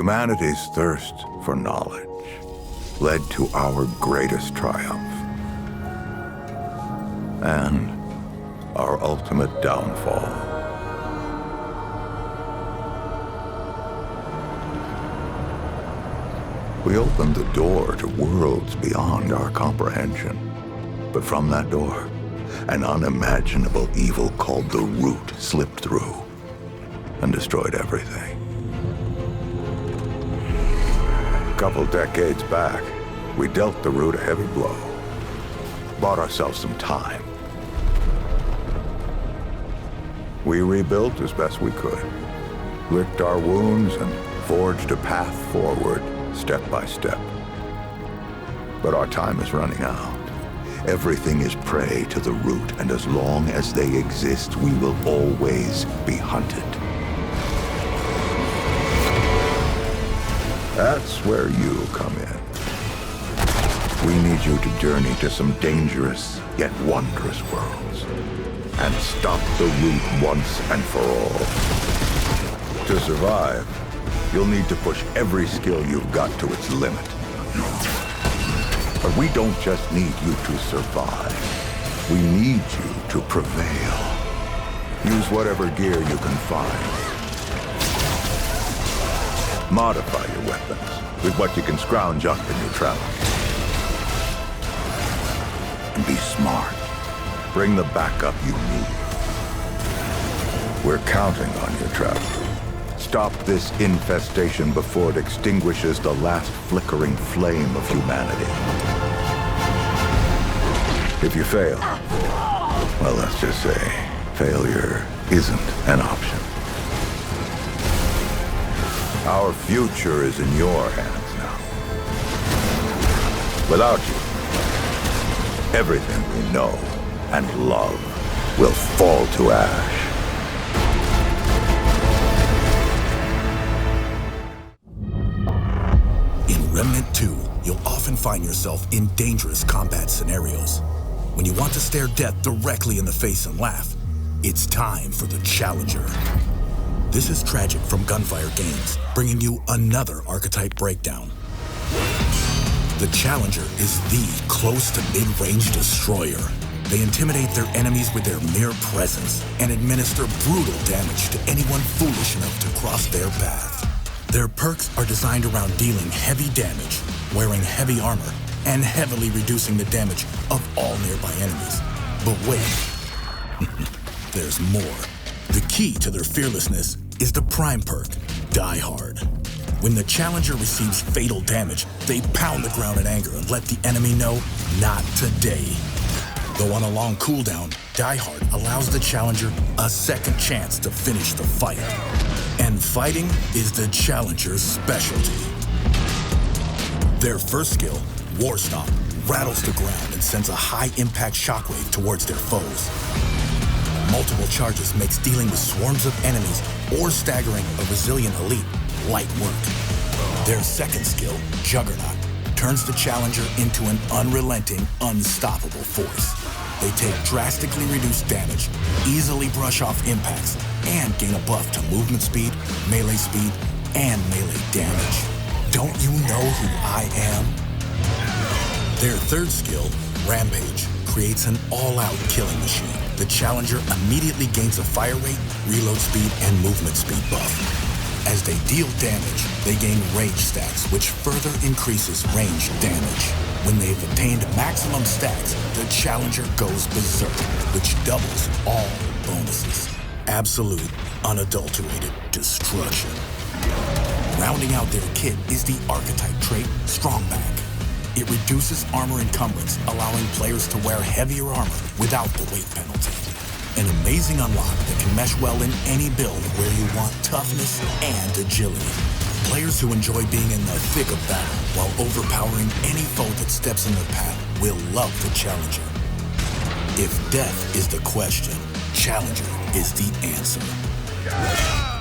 Humanity's thirst for knowledge led to our greatest triumph and our ultimate downfall. We opened the door to worlds beyond our comprehension. But from that door, an unimaginable evil called the Root slipped through and destroyed everything. A couple decades back, we dealt the Root a heavy blow. Bought ourselves some time. We rebuilt as best we could, licked our wounds and forged a path forward, step by step. But our time is running out. Everything is prey to the Root, and as long as they exist, we will always be hunted. That's where you come in. We need you to journey to some dangerous yet wondrous worlds and stop the Root once and for all. To survive, you'll need to push every skill you've got to its limit. But we don't just need you to survive. We need you to prevail. Use whatever gear you can find. Modify your weapons with what you can scrounge up in your travels. And be smart. Bring the backup you need. We're counting on you, Traveler. Stop this infestation before it extinguishes the last flickering flame of humanity. If you fail, well, let's just say failure isn't an option. Our future is in your hands now. Without you, everything we know and love will fall to ash. In Remnant 2, you'll often find yourself in dangerous combat scenarios. When you want to stare death directly in the face and laugh, it's time for the Challenger. This is Tragic from Gunfire Games, bringing you another archetype breakdown. The Challenger is the close to mid-range destroyer. They intimidate their enemies with their mere presence and administer brutal damage to anyone foolish enough to cross their path. Their perks are designed around dealing heavy damage, wearing heavy armor, and heavily reducing the damage of all nearby enemies. But wait, there's more. The key to their fearlessness is the prime perk, Die Hard. When the Challenger receives fatal damage, they pound the ground in anger and let the enemy know, not today. Though on a long cooldown, Die Hard allows the Challenger a second chance to finish the fight. And fighting is the Challenger's specialty. Their first skill, War Stomp, rattles the ground and sends a high-impact shockwave towards their foes. Multiple charges makes dealing with swarms of enemies or staggering a resilient elite light work. Their second skill, Juggernaut, turns the Challenger into an unrelenting, unstoppable force. They take drastically reduced damage, easily brush off impacts, and gain a buff to movement speed, speed, and melee damage. Don't you know who I am? Their third skill, Rampage, creates an all-out killing machine. The Challenger immediately gains a fire rate, reload speed, and movement speed buff. As they deal damage, they gain rage stacks, which further increases range damage. When they've attained maximum stacks, the Challenger goes berserk, which doubles all bonuses. Absolute, unadulterated destruction. Rounding out their kit is the archetype trait, Strongback. It reduces armor encumbrance, allowing players to wear heavier armor without the weight penalty. An amazing unlock that can mesh well in any build where you want toughness and agility. Players who enjoy being in the thick of battle while overpowering any foe that steps in their path will love the Challenger. If death is the question, Challenger is the answer.